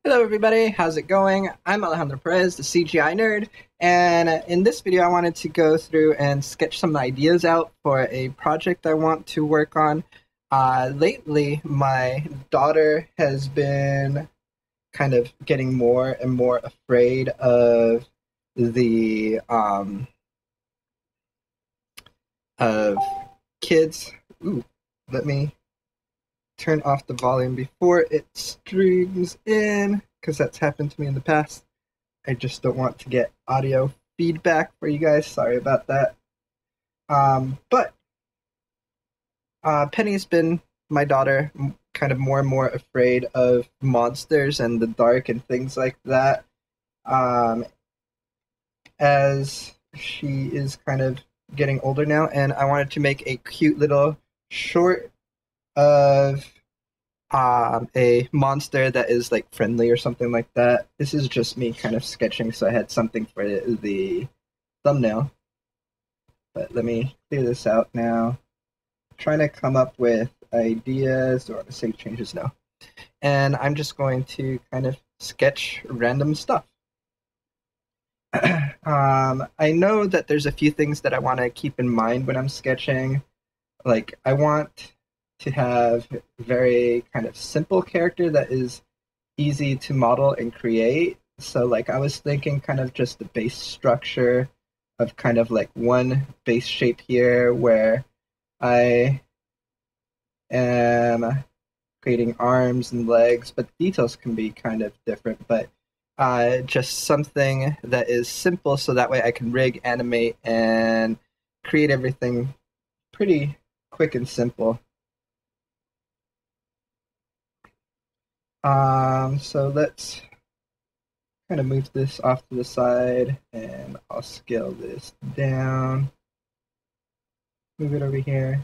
Hello everybody, how's it going? I'm Alejandro Perez, the CGI nerd, and in this video I wanted to go through and sketch some ideas out for a project I want to work on. Lately, my daughter has been kind of getting more and more afraid of the of kids. Ooh, let me turn off the volume before it streams in, because that's happened to me in the past. I just don't want to get audio feedback for you guys. Sorry about that. But Penny's been, my daughter, kind of more and more afraid of monsters and the dark and things like that. Um, as she is kind of getting older now, and I wanted to make a cute little short of a monster that is like friendly or something like that. This is just me kind of sketching, so I had something for the thumbnail. But let me clear this out now. I'm trying to come up with ideas, or to save changes now. And I'm just going to kind of sketch random stuff. I know that there's a few things that I want to keep in mind when I'm sketching. Like, I want to have a very kind of simple character that is easy to model and create. So, like, I was thinking kind of just the base structure of kind of like one base shape here where I am creating arms and legs, but the details can be kind of different. But just something that is simple so that way I can rig, animate, and create everything pretty quick and simple. So let's kind of move this off to the side, and I'll scale this down. Move it over here.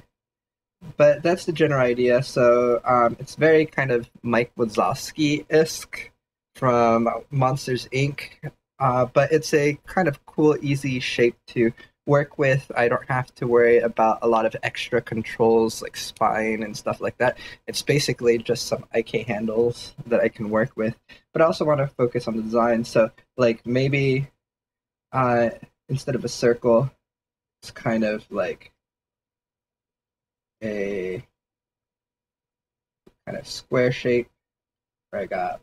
But that's the general idea. So it's very kind of Mike Wazowski-esque from Monsters Inc. But it's a kind of cool, easy shape to work with. I don't have to worry about a lot of extra controls like spine and stuff like that. It's basically just some IK handles that I can work with. But I also want to focus on the design. So like maybe uh, instead of a circle, it's kind of like a kind of square shape where I got.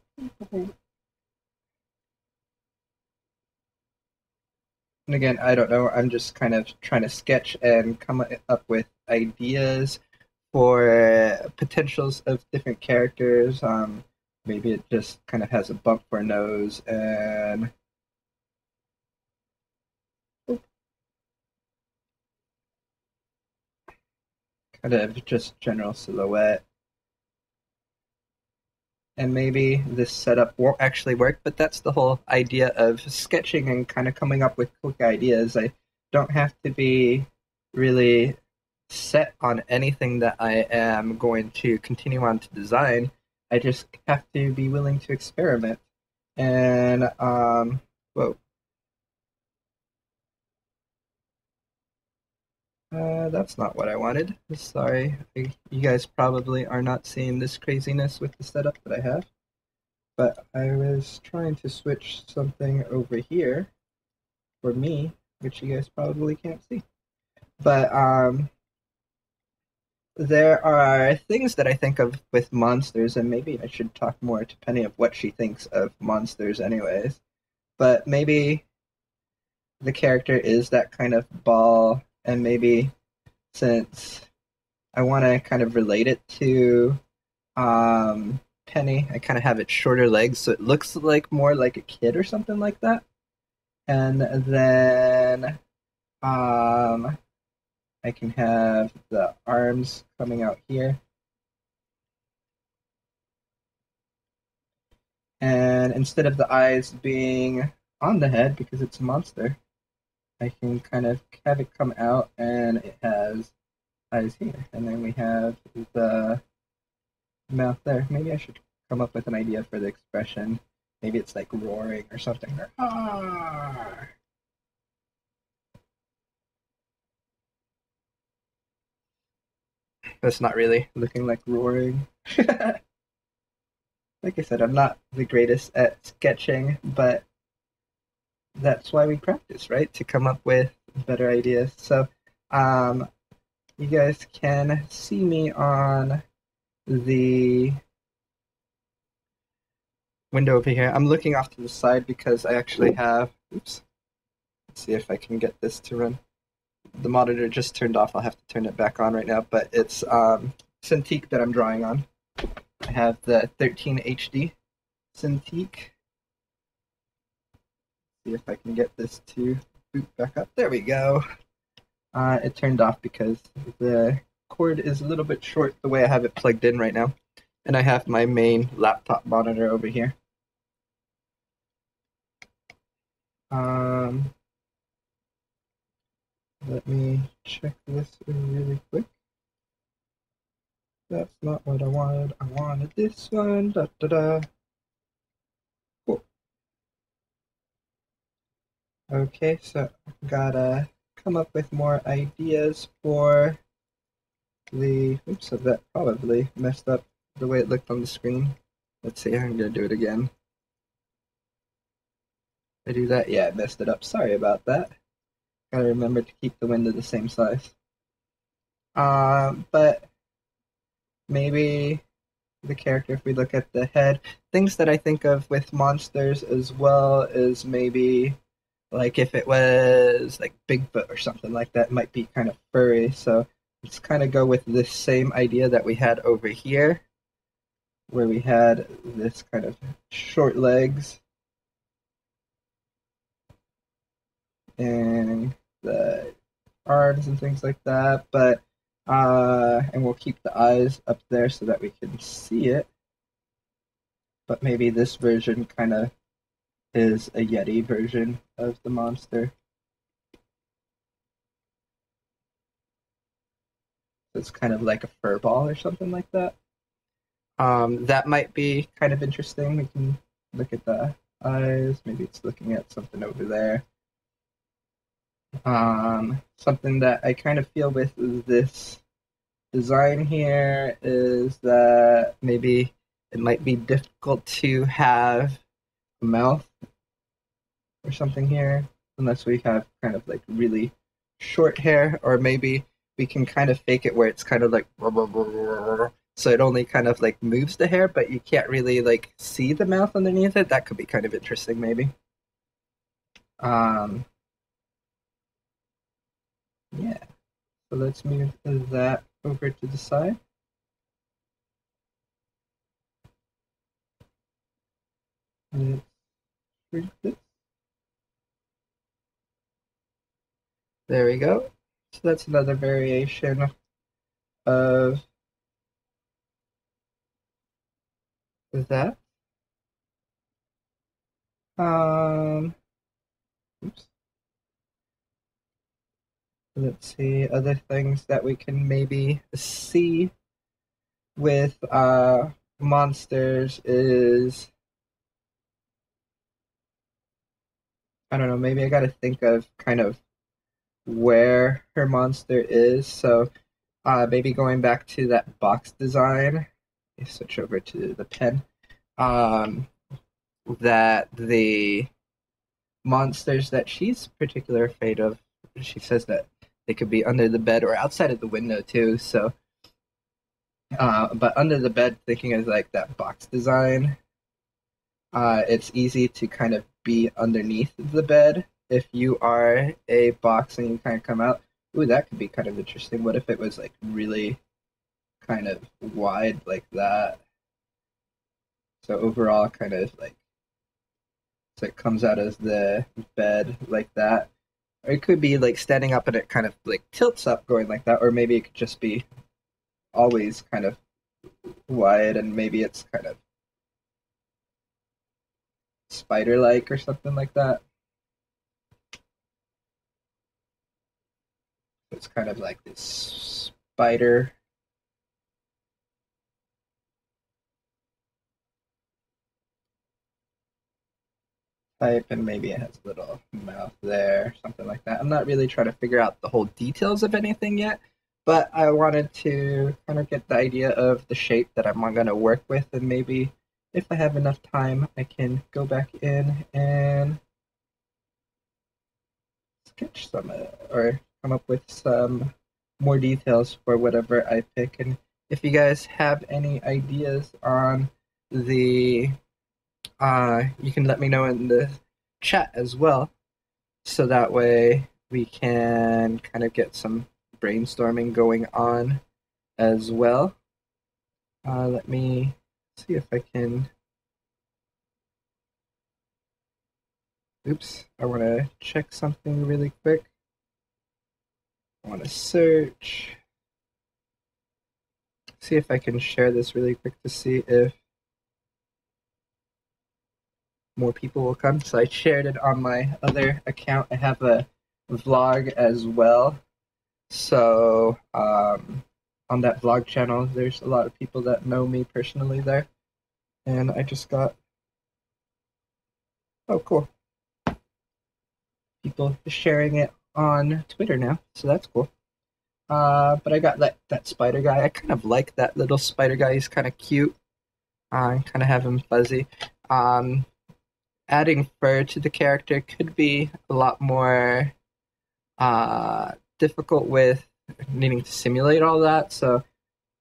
And again, I don't know. I'm just kind of trying to sketch and come up with ideas for potentials of different characters. Maybe it just kind of has a bump for a nose and kind of just general silhouette. And maybe this setup won't actually work, but that's the whole idea of sketching and kind of coming up with quick ideas. I don't have to be really set on anything that I am going to continue on to design. I just have to be willing to experiment. And whoa, that's not what I wanted. Sorry, you guys probably are not seeing this craziness with the setup that I have. But I was trying to switch something over here for me, which you guys probably can't see. But there are things that I think of with monsters, and maybe I should talk more to Penny of what she thinks of monsters, anyways. But maybe the character is that kind of ball, and maybe since I want to kind of relate it to Penny, I kind of have it shorter legs, so it looks like more like a kid or something like that. And then I can have the arms coming out here. And instead of the eyes being on the head because it's a monster, I can kind of have it come out and it has eyes here. And then we have the mouth there. Maybe I should come up with an idea for the expression. Maybe it's like roaring or something. Or, ah. That's not really looking like roaring. like I said, I'm not the greatest at sketching, but that's why we practice, right? To come up with better ideas. So, you guys can see me on the window over here. I'm looking off to the side because I actually have, oops, let's see if I can get this to run. The monitor just turned off. I'll have to turn it back on right now, but it's Cintiq that I'm drawing on. I have the 13 HD Cintiq. See if I can get this to boot back up. There we go. It turned off because the cord is a little bit short the way I have it plugged in right now. And I have my main laptop monitor over here. Let me check this really quick. That's not what I wanted. I wanted this one. Da da da. Cool. Okay, so I've gotta come up with more ideas for the. Oops, so that probably messed up the way it looked on the screen. Let's see, I'm gonna do it again. I do that? Yeah, I messed it up. Sorry about that. Gotta remember to keep the window the same size. But maybe the character, if we look at the head, things that I think of with monsters as well is maybe like if it was like Bigfoot or something like that, it might be kind of furry. So let's kind of go with this same idea that we had over here, where we had this kind of short legs and the arms and things like that, but and we'll keep the eyes up there so that we can see it. But maybe this version kind of is a Yeti version of the monster. It's kind of like a fur ball or something like that. That might be kind of interesting. We can look at the eyes. Maybe it's looking at something over there. Something that I kind of feel with this design here is that maybe it might be difficult to have a mouth or something here unless we have kind of like really short hair, or maybe we can kind of fake it where it's kind of like so it only kind of like moves the hair, but you can't really like see the mouth underneath it. That could be kind of interesting, maybe. Yeah. So let's move that over to the side. Let's shrink this. There we go. So that's another variation of that. Oops. Let's see, other things that we can maybe see with monsters is, I don't know, maybe I gotta think of kind of where her monster is. So maybe going back to that box design, switch over to the pen, that the monsters that she's particularly afraid of, she says that they could be under the bed or outside of the window too. So, but under the bed, thinking of like that box design, it's easy to kind of be underneath the bed if you are a box and you kind of come out. Ooh, that could be kind of interesting. What if it was like really kind of wide like that? So overall, kind of like, so it comes out as the bed like that. Or it could be like standing up and it kind of like tilts up going like that, or maybe it could just be always kind of wide and maybe it's kind of spider-like or something like that. It's kind of like this spider. Type, and maybe it has a little mouth there, something like that. I'm not really trying to figure out the whole details of anything yet, but I wanted to kind of get the idea of the shape that I'm going to work with, and maybe if I have enough time, I can go back in and sketch some or come up with some more details for whatever I pick. And if you guys have any ideas on the, you can let me know in the chat as well, so that way we can kind of get some brainstorming going on as well. Let me see if I can. Oops, I want to check something really quick. I want to search. See if I can share this really quick to see if more people will come. So I shared it on my other account. I have a vlog as well. So on that vlog channel, there's a lot of people that know me personally there. And I just got, oh, cool. People sharing it on Twitter now. So that's cool. But I got that spider guy. I kind of like that little spider guy. He's kind of cute. I kind of have him fuzzy. Adding fur to the character could be a lot more difficult with needing to simulate all that. So,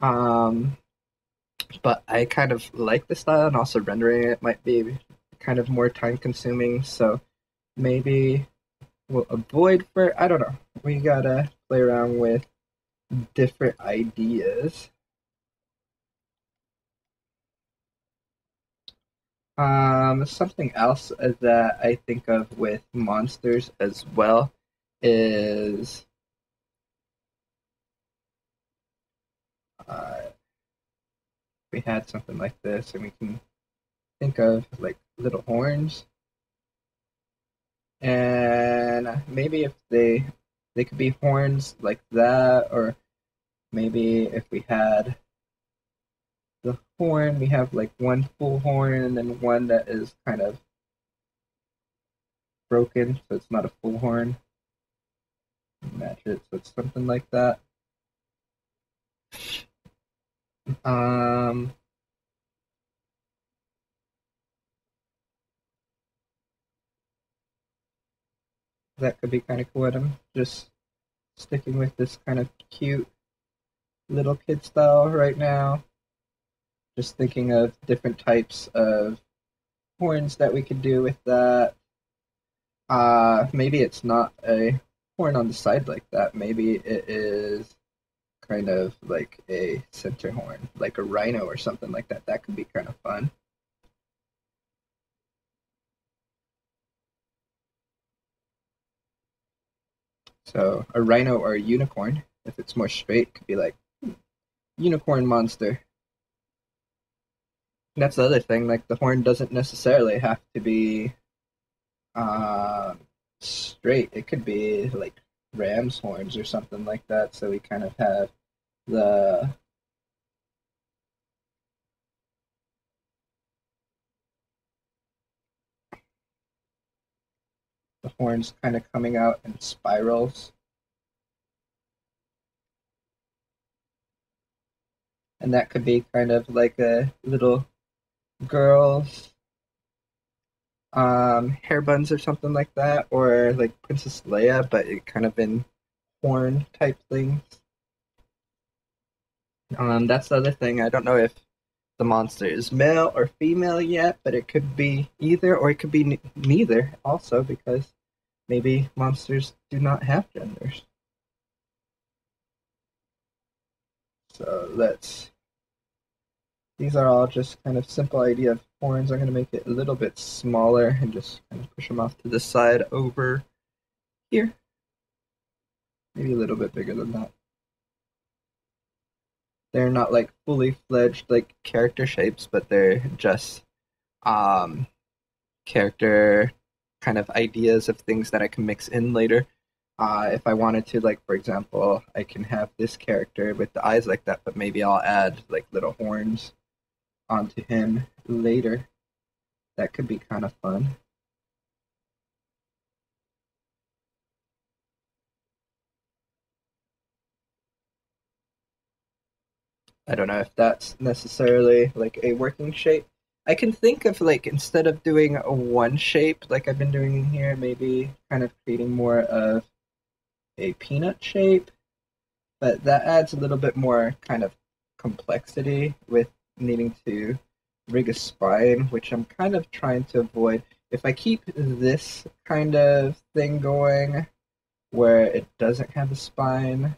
but I kind of like the style, and also rendering it might be kind of more time consuming. So maybe we'll avoid fur. I don't know. We gotta play around with different ideas. Something else that I think of with monsters as well is we had something like this, and we can think of like little horns, and maybe if they could be horns like that, or maybe if we had the horn, we have like one full horn and then one that is kind of broken, so it's not a full horn. Match it, so it's something like that. Um, that could be kind of cool. I'm just sticking with this kind of cute little kid style right now. Just thinking of different types of horns that we could do with that. Maybe it's not a horn on the side like that. Maybe it is kind of like a center horn, like a rhino or something like that. That could be kind of fun. So a rhino or a unicorn, if it's more straight, could be like unicorn monster. And that's the other thing. Like the horn doesn't necessarily have to be straight. It could be like ram's horns or something like that. So we kind of have the horns kind of coming out in spirals. And that could be kind of like a little girl's hair buns or something like that, or like Princess Leia, but it kind of in horn type things. That's the other thing. I don't know if the monster is male or female yet, but it could be either, or it could be neither also, because maybe monsters do not have genders. So these are all just kind of simple idea of horns. I'm going to make it a little bit smaller and just kind of push them off to the side over here. Maybe a little bit bigger than that. They're not like fully fledged like character shapes, but they're just character kind of ideas of things that I can mix in later. If I wanted to, like for example, I can have this character with the eyes like that, but maybe I'll add like little horns onto him later. That could be kind of fun. I don't know if that's necessarily like a working shape, I can think of like instead of doing a one shape like I've been doing in here, maybe kind of creating more of a peanut shape, but that adds a little bit more kind of complexity with needing to rig a spine, which I'm kind of trying to avoid. If I keep this kind of thing going where it doesn't have a spine,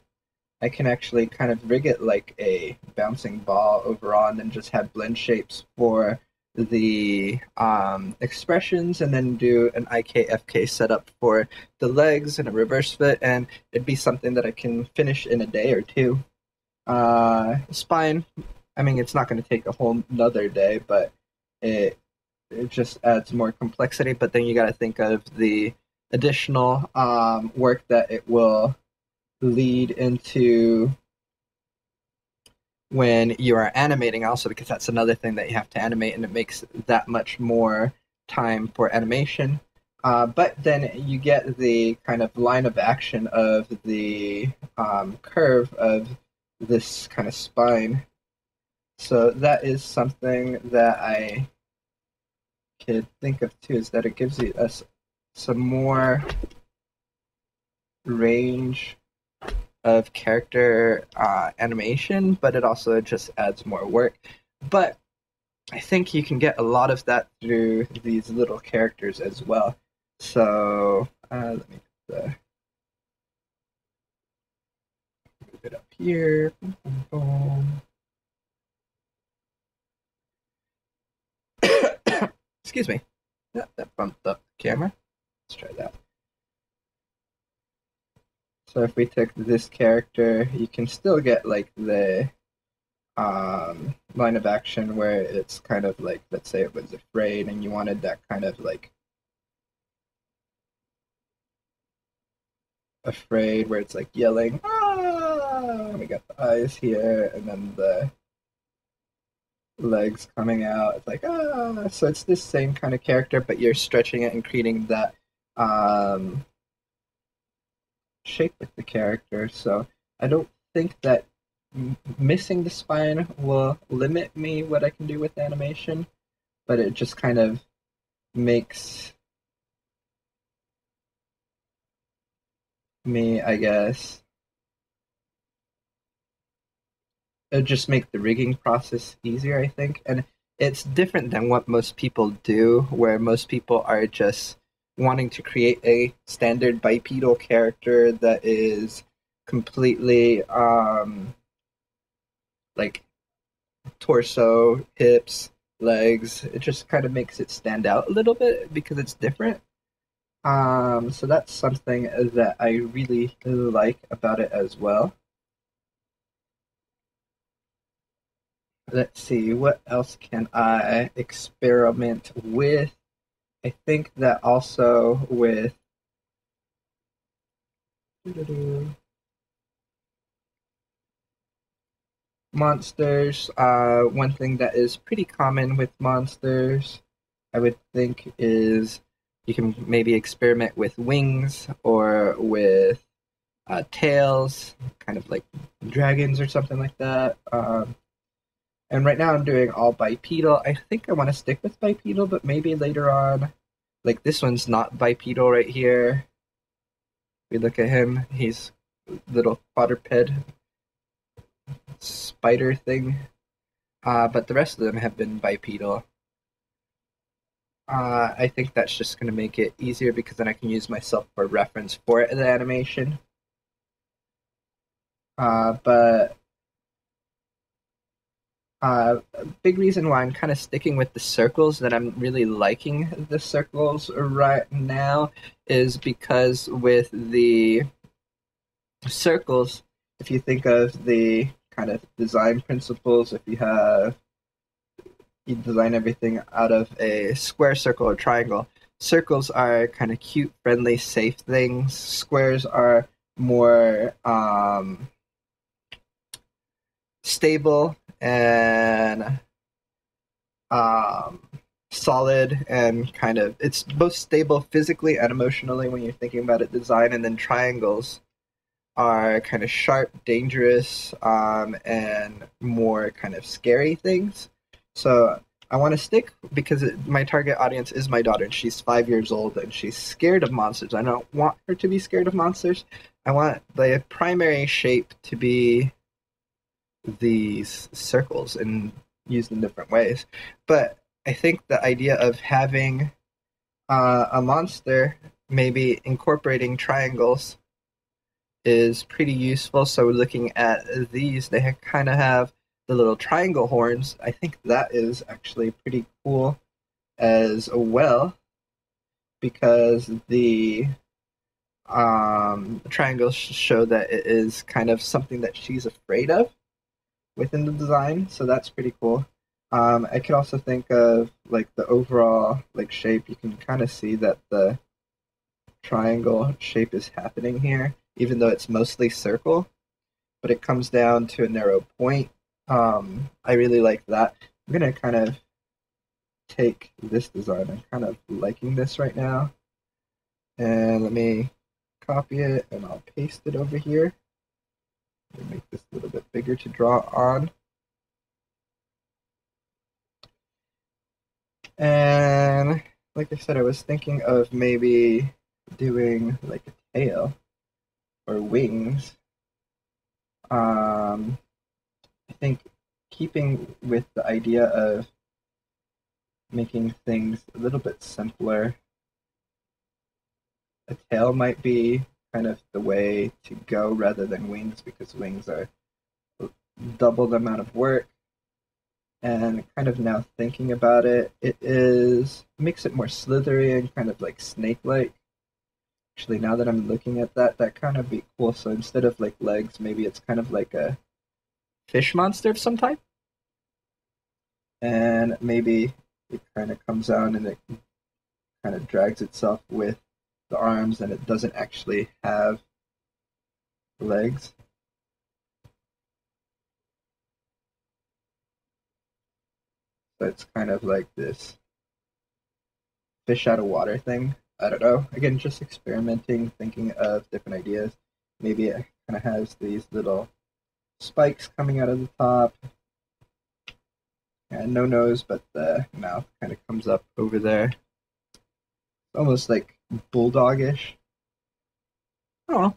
I can actually kind of rig it like a bouncing ball overall and then just have blend shapes for the expressions and then do an IKFK setup for the legs and a reverse fit, and it'd be something that I can finish in a day or two. Spine, I mean, it's not going to take a whole another day, but it it just adds more complexity. But then you got to think of the additional work that it will lead into when you are animating also, because that's another thing that you have to animate, and it makes that much more time for animation. But then you get the kind of line of action of the curve of this kind of spine. So that is something that I could think of too, is that it gives you us some more range of character animation, but it also just adds more work. But I think you can get a lot of that through these little characters as well. So let me move it up here. Boom, boom, boom. Excuse me. That bumped up the camera. Let's try that. So if we took this character, you can still get like the line of action where it's kind of like, let's say it was afraid and you wanted that kind of like afraid where it's like yelling, ah! We got the eyes here and then the legs coming out. It's like, ah! So it's this same kind of character, but you're stretching it and creating that shape with the character. So I don't think that missing the spine will limit me what I can do with animation, but it just kind of makes me, I guess, it just make the rigging process easier, I think. And it's different than what most people do, where most people are just wanting to create a standard bipedal character that is completely like torso, hips, legs. It just kind of makes it stand out a little bit because it's different. So that's something that I really like about it as well. Let's see, what else can I experiment with? I think that also with monsters, one thing that is pretty common with monsters, I would think, is you can maybe experiment with wings or with tails, kind of like dragons or something like that. And right now I'm doing all bipedal. I think I want to stick with bipedal, but maybe later on, like this one's not bipedal right here. We look at him, he's little quadruped spider thing. But the rest of them have been bipedal. I think that's just going to make it easier because then I can use myself for reference for the animation. But a big reason why I'm kind of sticking with the circles, that I'm really liking the circles right now, is because with the circles, if you think of the kind of design principles, if you design everything out of a square, circle, or triangle. Circles are kind of cute, friendly, safe things. Squares are more stable and solid, and kind of, it's both stable physically and emotionally when you're thinking about it design. And then triangles are kind of sharp, dangerous, and more kind of scary things. So I want to stick because my target audience is my daughter, and she's 5 years old, and she's scared of monsters. I don't want her to be scared of monsters. I want the primary shape to be these circles and used in different ways. But I think the idea of having a monster maybe incorporating triangles is pretty useful. So looking at these, they kind of have the little triangle horns. I think that is actually pretty cool as well because the triangles show that it is kind of something that she's afraid of within the design. So that's pretty cool. I could also think of like the overall like shape. You can kind of see that the triangle shape is happening here, even though it's mostly circle, but it comes down to a narrow point. I really like that. I'm gonna kind of take this design. I'm kind of liking this right now. And let me copy it and I'll paste it over here. Let me make this a little bit bigger to draw on. And like I said, I was thinking of maybe doing like a tail or wings. I think keeping with the idea of making things a little bit simpler, a tail might be kind of the way to go rather than wings because wings are double the amount of work. And kind of now thinking about it, it is makes it more slithery and kind of like snake-like. Actually, now that I'm looking at that, that kind of be cool. So instead of like legs, maybe it's kind of like a fish monster of some type. And maybe it kind of comes down and it kind of drags itself with the arms and it doesn't actually have legs. So it's kind of like this fish out of water thing. I don't know. Again, just experimenting, thinking of different ideas. Maybe it kind of has these little spikes coming out of the top. And no nose, but the mouth kind of comes up over there. Almost like bulldogish. I don't know.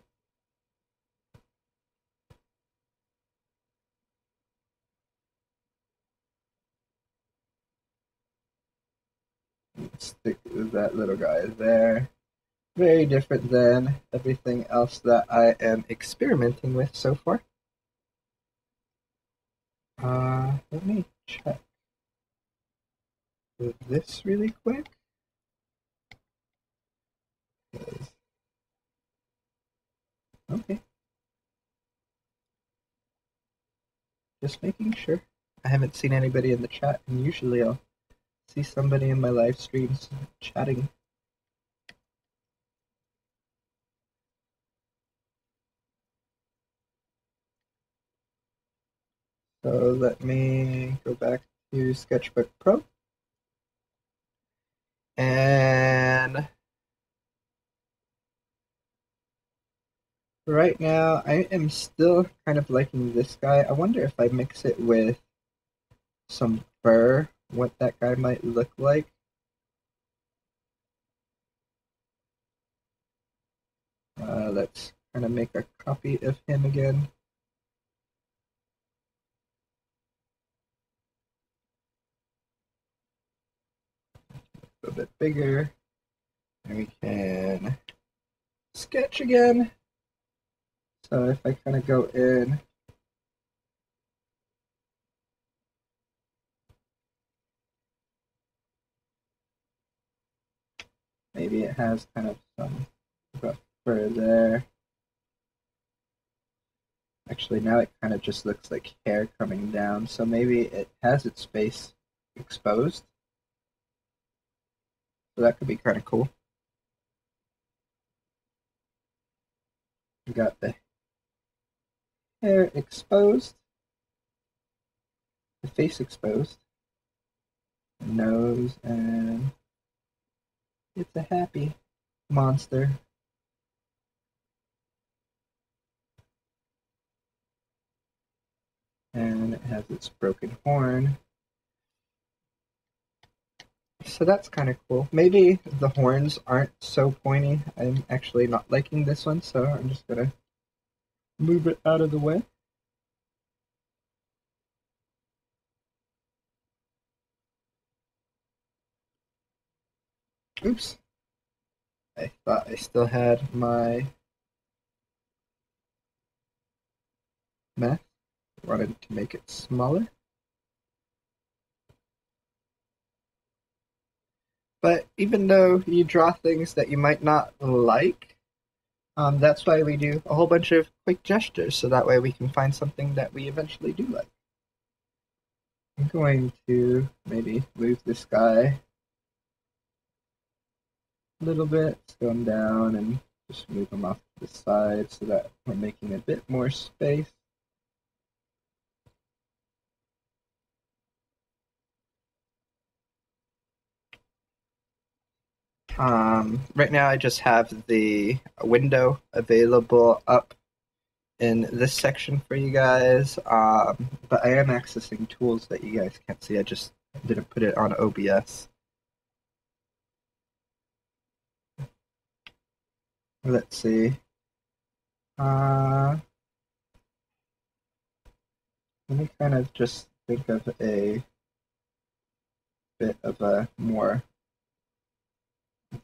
Stick that little guy there. Very different than everything else that I am experimenting with so far. Let me check this really quick. Okay, just making sure. I haven't seen anybody in the chat, and usually I'll see somebody in my live streams chatting. So let me go back to SketchBook Pro. And right now, I am still kind of liking this guy. I wonder if I mix it with some fur, what that guy might look like. Let's kind of make a copy of him again. A bit bigger. And we can sketch again. So if I kind of go in, maybe it has kind of some rough fur there. Actually, now it kind of just looks like hair coming down, so maybe it has its face exposed. So that could be kind of cool. We got the hair exposed, the face exposed, the nose, and it's a happy monster. And it has its broken horn. So that's kind of cool. Maybe the horns aren't so pointy. I'm actually not liking this one, so I'm just gonna move it out of the way. Oops. I thought I still had my math. Wanted to make it smaller. But even though you draw things that you might not like, that's why we do a whole bunch of quick gestures, so that way we can find something that we eventually do like. I'm going to maybe move this guy a little bit, scale him down, and just move him off to the side so that we're making a bit more space. Right now I just have the window available up in this section for you guys, but I am accessing tools that you guys can't see. I just didn't put it on OBS. Let's see. Uh, Let me kind of just think of a bit of a more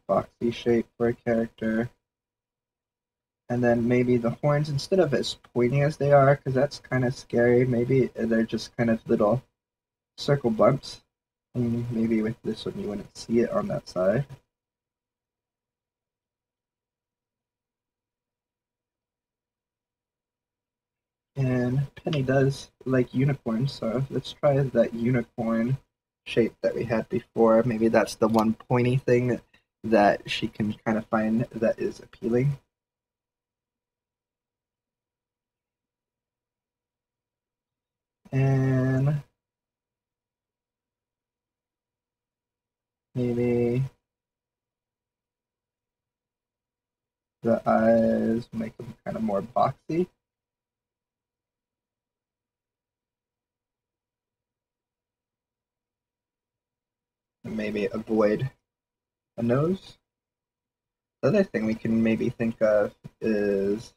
boxy shape for a character. And then maybe the horns, instead of as pointy as they are, because that's kind of scary, maybe they're just kind of little circle bumps. And maybe with this one you wouldn't see it on that side. And Penny does like unicorns, so let's try that unicorn shape that we had before. Maybe that's the one pointy thing that she can kind of find that is appealing. And maybe the eyes make them kind of more boxy. And maybe avoid a nose. The other thing we can maybe think of is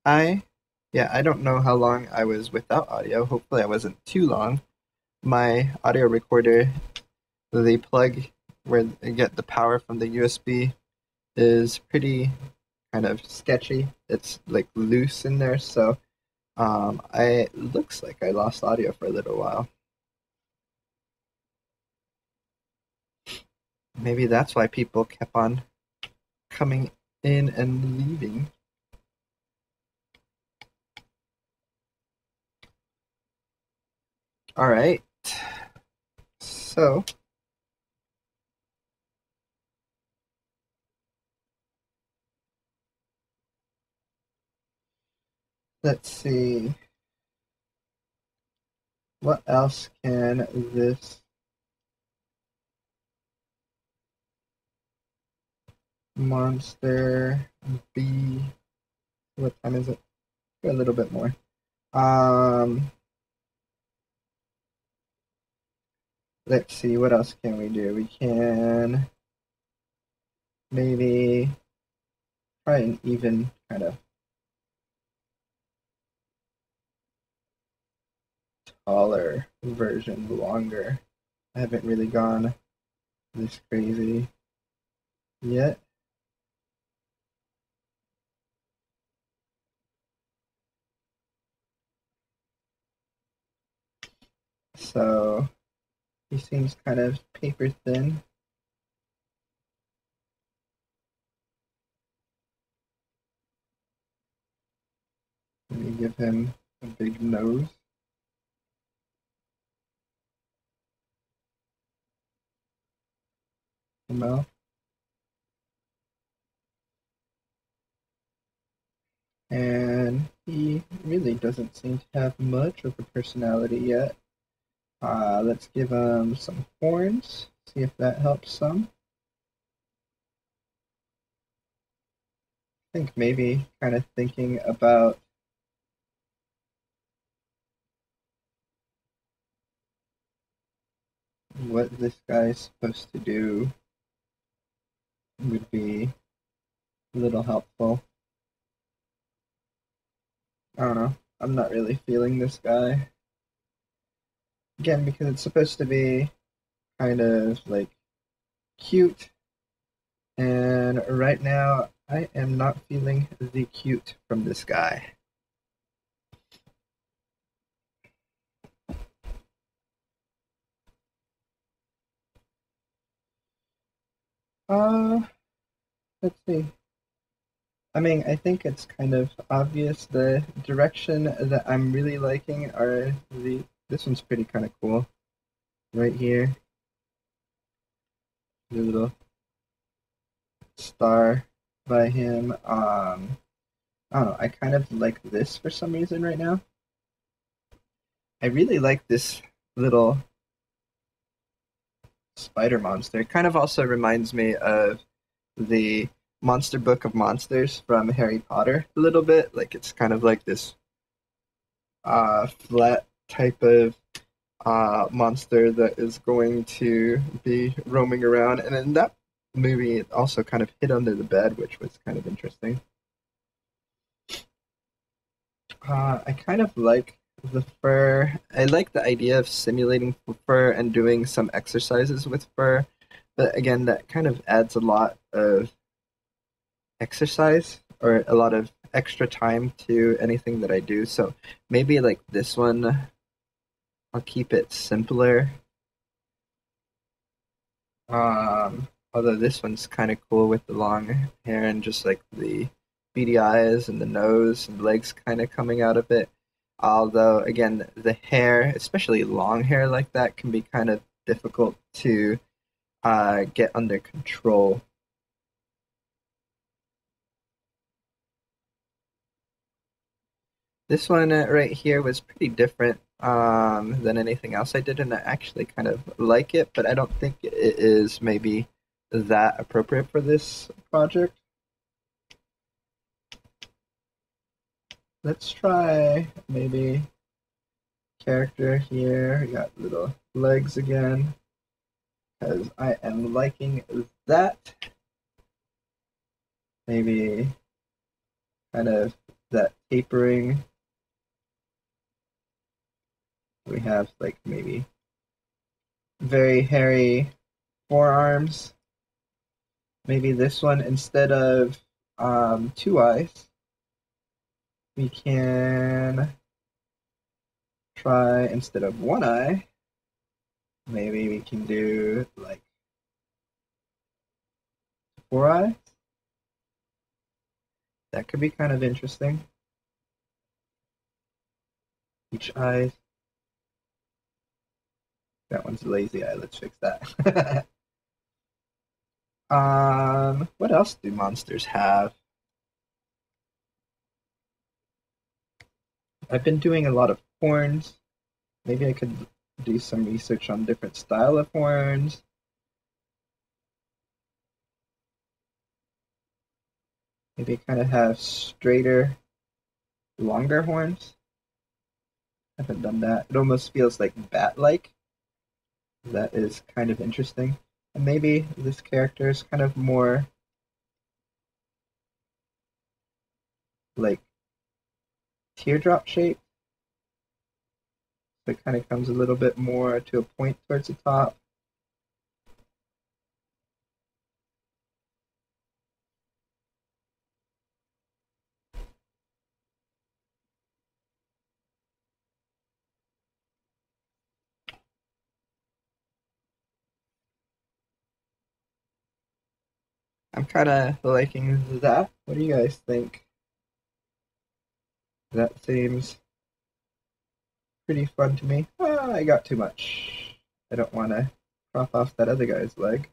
I don't know how long I was without audio. Hopefully I wasn't too long. My audio recorder, the plug where I get the power from the USB is pretty kind of sketchy. It's like loose in there, so I looks like I lost audio for a little while. Maybe that's why people kept on coming in and leaving. All right. So let's see. What else can this monster be? What time is it? A little bit more. Um, let's see. What else can we do? We can maybe try an even kind of taller version, longer. I haven't really gone this crazy yet. So he seems kind of paper thin. Let me give him a big nose. Mouth. And he really doesn't seem to have much of a personality yet. Let's give him some horns, see if that helps some. I think maybe kind of thinking about what this guy's supposed to do would be a little helpful. I don't know. I'm not really feeling this guy. Again, because it's supposed to be kind of like cute, and right now I am not feeling the cute from this guy. Uh, let's see. I mean, I think it's kind of obvious. The direction that I'm really liking are this one's pretty kind of cool. Right here. The little star by him. I don't know, I kind of like this for some reason right now. I really like this little spider monster. It kind of also reminds me of the Monster Book of Monsters from Harry Potter a little bit. Like it's kind of like this flat type of monster that is going to be roaming around. And in that movie, it also kind of hid under the bed, which was kind of interesting. I kind of like the fur. I like the idea of simulating fur and doing some exercises with fur. But again, that kind of adds a lot of exercise or a lot of extra time to anything that I do. So maybe like this one, I'll keep it simpler. Although this one's kind of cool with the long hair and just like the beady eyes and the nose and legs kind of coming out of it. Although again, the hair, especially long hair like that, can be kind of difficult to get under control. This one right here was pretty different than anything else I did, and I actually kind of like it, but I don't think it is maybe that appropriate for this project. Let's try maybe character here. We got little legs again, because I am liking that. Maybe kind of that tapering. We have like maybe very hairy forearms. Maybe this one, instead of 2 eyes, we can try, instead of 1 eye, maybe we can do like 4 eyes. That could be kind of interesting. Each eye. That one's a lazy eye. Let's fix that. What else do monsters have? I've been doing a lot of horns. Maybe I could do some research on different style of horns. Maybe kind of have straighter, longer horns. I haven't done that. It almost feels like bat-like. That is kind of interesting. And maybe this character is kind of more like teardrop shape. So it kind of comes a little bit more to a point towards the top. I'm kind of liking that. What do you guys think? That seems pretty fun to me. Ah, I got too much. I don't want to crop off that other guy's leg.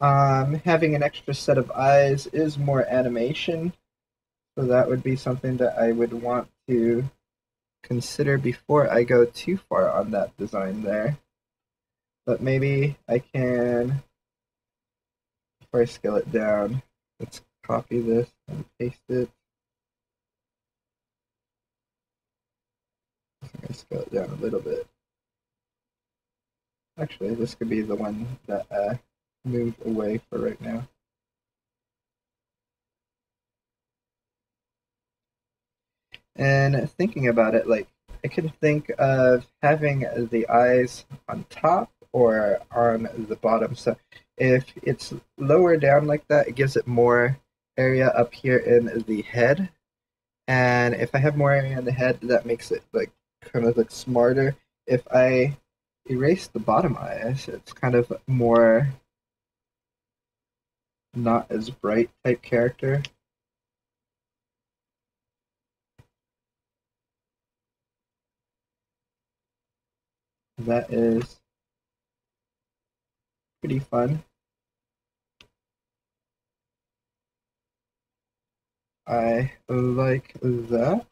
Having an extra set of eyes is more animation, so that would be something that I would want to consider before I go too far on that design there. But maybe I can, before I scale it down, let's copy this and paste it. I'm going to scale it down a little bit. Actually, this could be the one that I move away for right now. And thinking about it, like, I can think of having the eyes on top or on the bottom. So if it's lower down like that, it gives it more area up here in the head. And if I have more area in the head, that makes it like kind of look smarter. If I erase the bottom eyes, it's kind of more not as bright type character. That is pretty fun. I like that.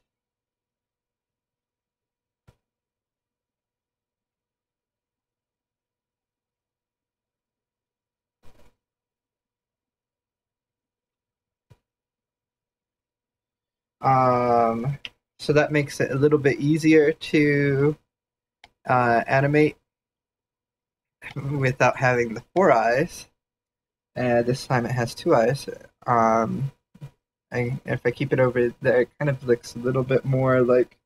Um, so that makes it a little bit easier to animate without having the 4 eyes. And this time it has 2 eyes. If I keep it over there, it kind of looks a little bit more like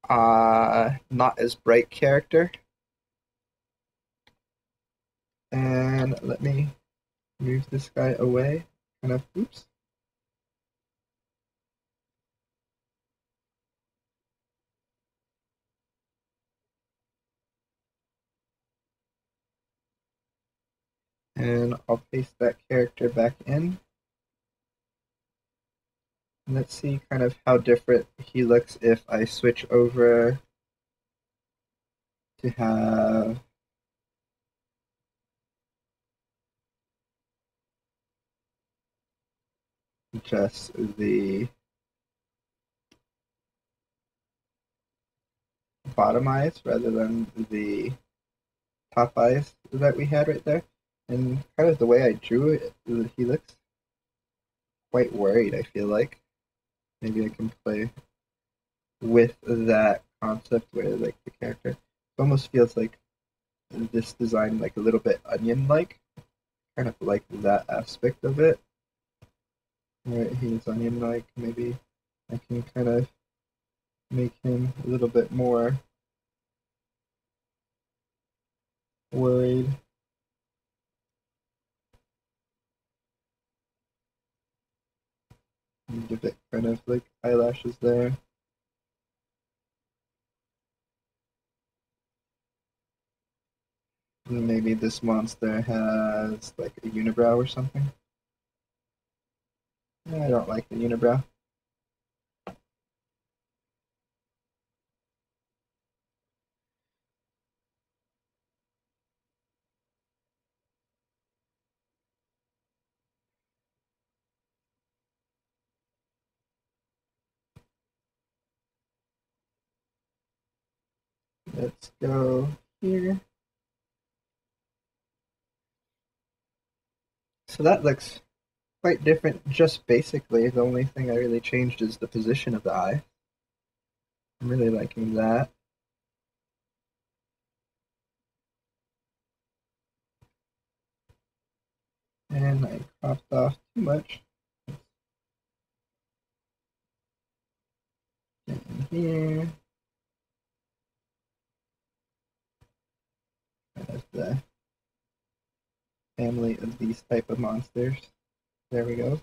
not as bright character. And let me move this guy away. Kind of, oops. And I'll paste that character back in. And let's see kind of how different he looks if I switch over to have just the bottom eyes rather than the top eyes that we had right there. And kind of the way I drew it, he looks quite worried, I feel like. Maybe I can play with that concept where like the character almost feels like this design like a little bit onion-like, kind of like that aspect of it. Right, he's onion-like. Maybe I can kind of make him a little bit more worried. And give it kind of like eyelashes there. And maybe this monster has like a unibrow or something. I don't like the unibrow. Let's go here. So that looks quite different, just basically. The only thing I really changed is the position of the eye. I'm really liking that. And I cropped off too much. Get in here. Kind of the family of these type of monsters. There we go.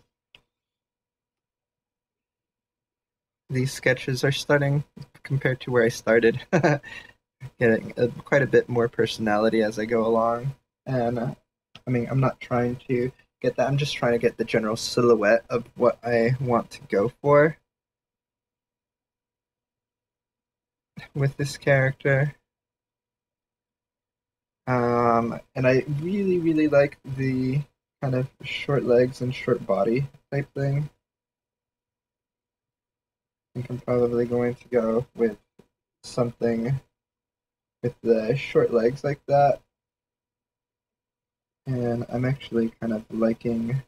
These sketches are starting, compared to where I started, getting quite a bit more personality as I go along. And I mean, I'm not trying to get that. I'm just trying to get the general silhouette of what I want to go for with this character. And I really, really like the kind of short legs and short body type thing. I think I'm probably going to go with something with the short legs like that. And I'm actually kind of liking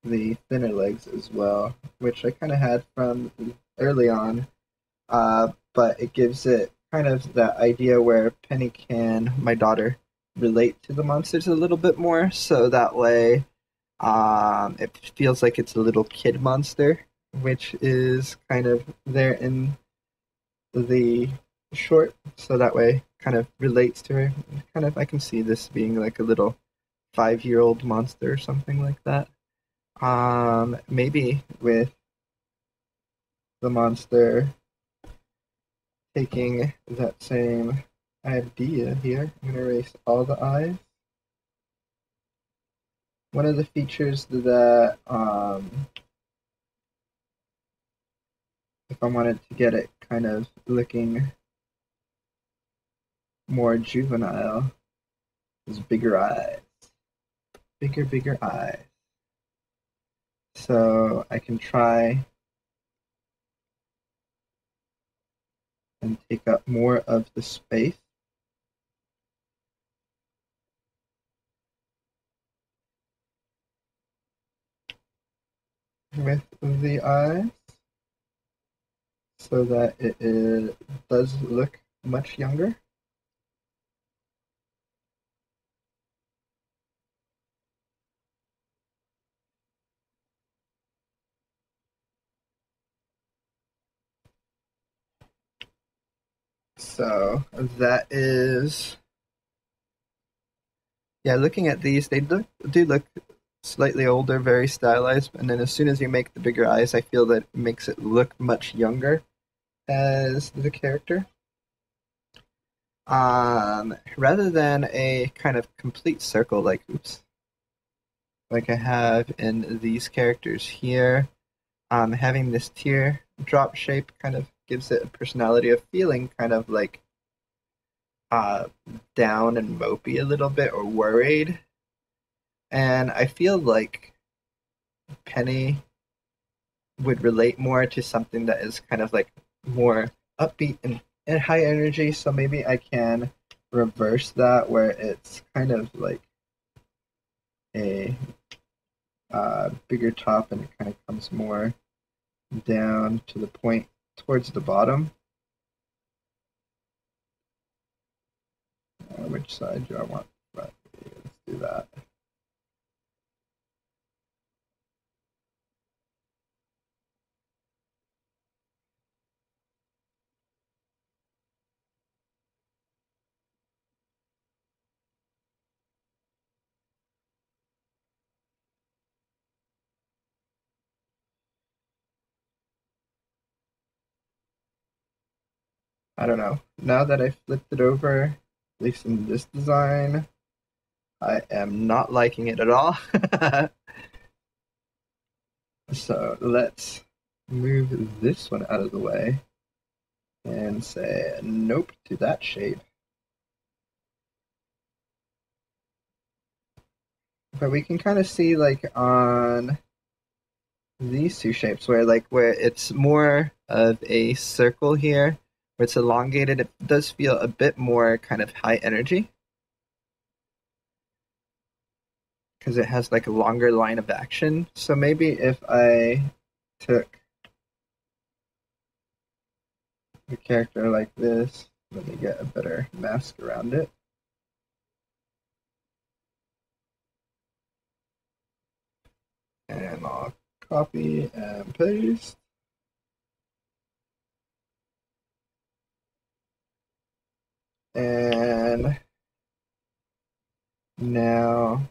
the thinner legs as well, which I kind of had from early on, but it gives it kind of that idea where Penny can, my daughter, relate to the monsters a little bit more, so that way it feels like it's a little kid monster, which is kind of there in the short, so that way kind of relates to her. Kind of, I can see this being like a little 5-year-old monster or something like that. Maybe with the monster taking that same idea here. I'm gonna erase all the eyes. One of the features that, if I wanted to get it kind of looking more juvenile, is bigger eyes. Bigger eyes. So I can try and take up more of the space. With the eyes, so that it does look much younger. So that is, yeah, looking at these, they do look slightly older, very stylized, and then as soon as you make the bigger eyes, I feel that it makes it look much younger as the character. Rather than a kind of complete circle like, oops, like I have in these characters here, having this tear drop shape kind of gives it a personality of feeling kind of like down and mopey a little bit or worried. And I feel like Penny would relate more to something that is kind of like more upbeat and high energy. So maybe I can reverse that where it's kind of like a bigger top and it kind of comes more down to the point towards the bottom. Which side do I want front view? Let's do that. I don't know. Now that I flipped it over, at least in this design, I am not liking it at all. So let's move this one out of the way and say nope to that shape. But we can kind of see like on these two shapes where it's more of a circle here, where it's elongated, it does feel a bit more kind of high energy because it has like a longer line of action. So maybe if I took the character like this, let me get a better mask around it. And I'll copy and paste. And now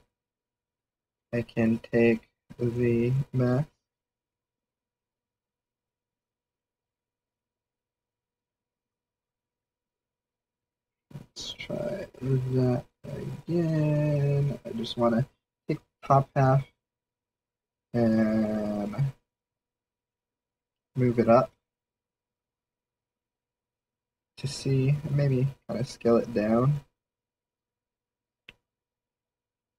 I can take the mask. Let's try that again. I just want to take the top half and move it up to see, maybe kind of scale it down.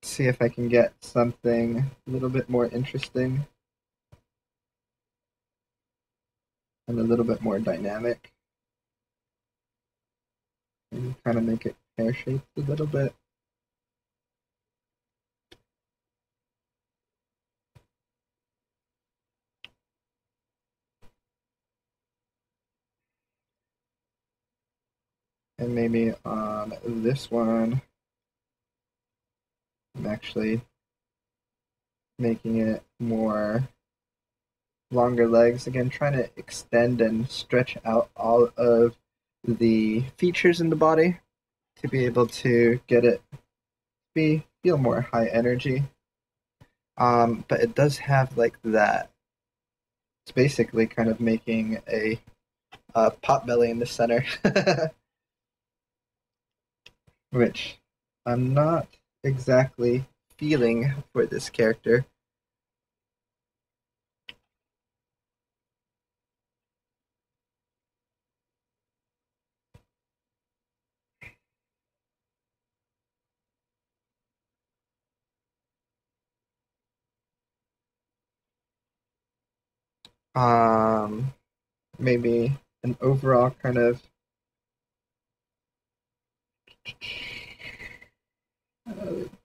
See if I can get something a little bit more interesting and a little bit more dynamic. And kind of make it pear-shaped a little bit. And maybe on this one, I'm actually making it more longer legs. Again, trying to extend and stretch out all of the features in the body to be able to get it feel more high energy. But it does have like that. It's basically kind of making a pot belly in the center, which I'm not exactly feeling for this character. Maybe an overall kind of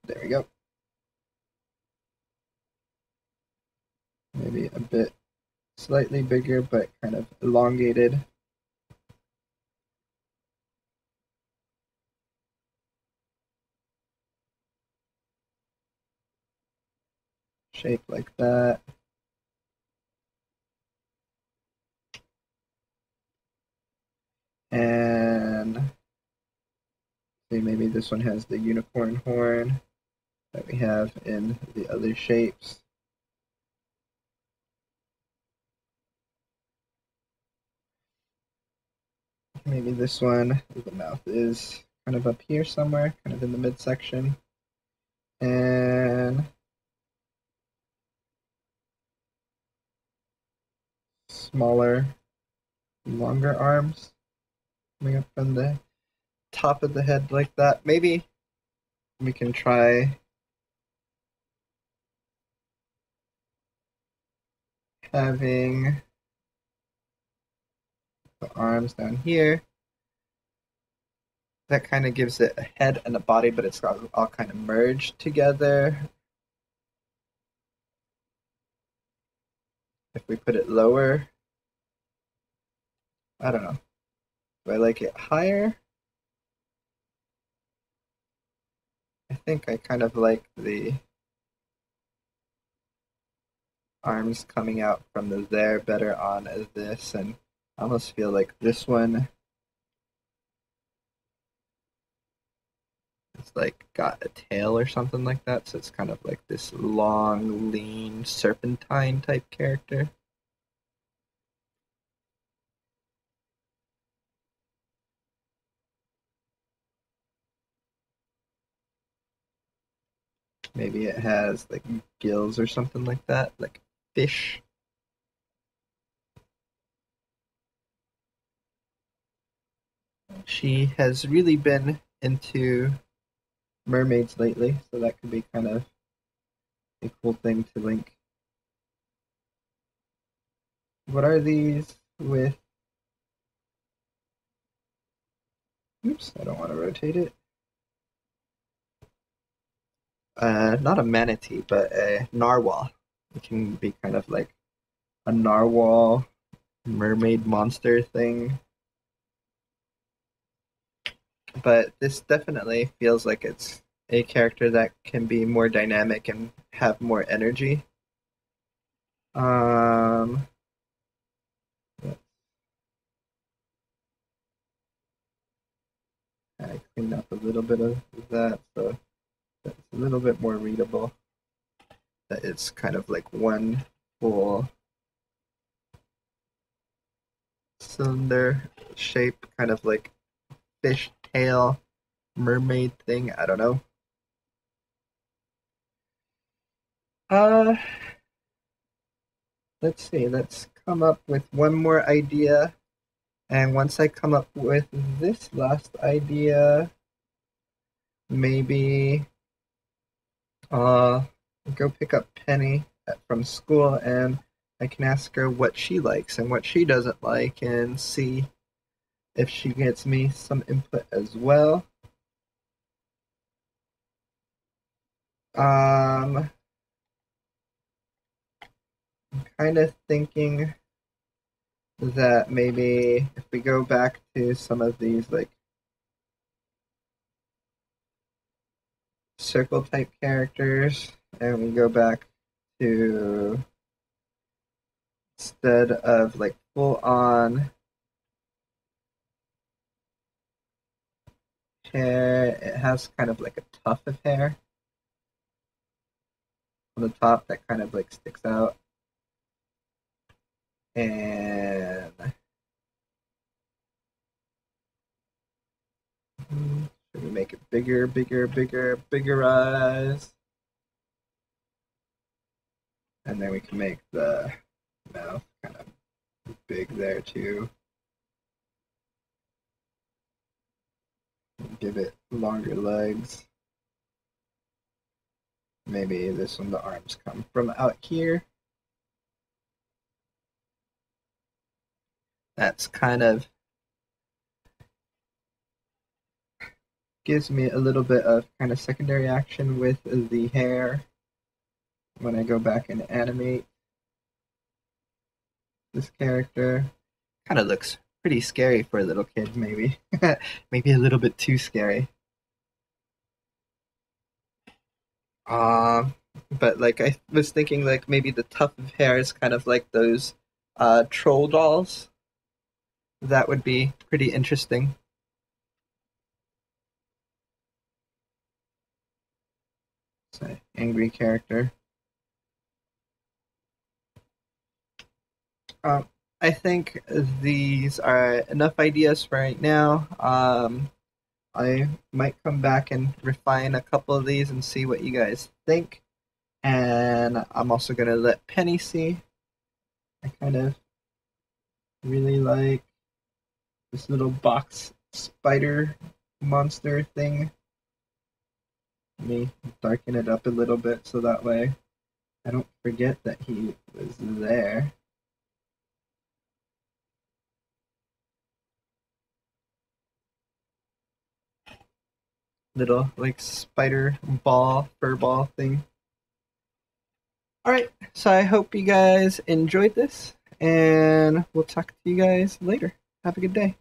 there we go. Maybe a bit slightly bigger, but kind of elongated. Shape like that. And see, maybe this one has the unicorn horn that we have in the other shapes. Maybe this one, the mouth is kind of up here somewhere, kind of in the midsection. And smaller, longer arms coming up from the top of the head like that. Maybe we can try having the arms down here. That kind of gives it a head and a body, but it's all kind of merged together. If we put it lower, I don't know. Do I like it higher? think I kind of like the arms coming out from the there better on this, and I almost feel like this one is like got a tail or something like that, so it's kind of like this long, lean, serpentine type character. Maybe it has like gills or something like that, like fish. She has really been into mermaids lately, so that could be kind of a cool thing to link. What are these with? Oops, I don't want to rotate it. Not a manatee, but a narwhal. It can be kind of like a narwhal mermaid monster thing. But this definitely feels like it's a character that can be more dynamic and have more energy. Um, I cleaned up a little bit of that, so it's a little bit more readable. That it's kind of like one full cylinder shape, kind of like fish tail mermaid thing. I don't know. Uh, let's see. Let's come up with one more idea. And once I come up with this last idea, maybe uh go pick up Penny from school and I can ask her what she likes and what she doesn't like and see if she gets me some input as well. I'm kind of thinking that maybe if we go back to some of these like circle type characters and we go back to instead of like full on hair, it has kind of like a tuft of hair on the top that kind of like sticks out. And should we make it bigger, bigger, bigger, bigger eyes? And then we can make the mouth kind of big there too. Give it longer legs. Maybe this one, the arms come from out here. That's kind of gives me a little bit of kind of secondary action with the hair when I go back and animate this character. Kind of looks pretty scary for a little kid, maybe. Maybe a little bit too scary. But like I was thinking like maybe the tuft of hair is kind of like those troll dolls. That would be pretty interesting. So, angry character. Um, I think these are enough ideas for right now. I might come back and refine a couple of these and see what you guys think. And I'm also going to let Penny see. I kind of really like this little box spider monster thing. Let me darken it up a little bit so that way I don't forget that he was there. Little like spider ball, fur ball thing. Alright, so I hope you guys enjoyed this, and we'll talk to you guys later. Have a good day.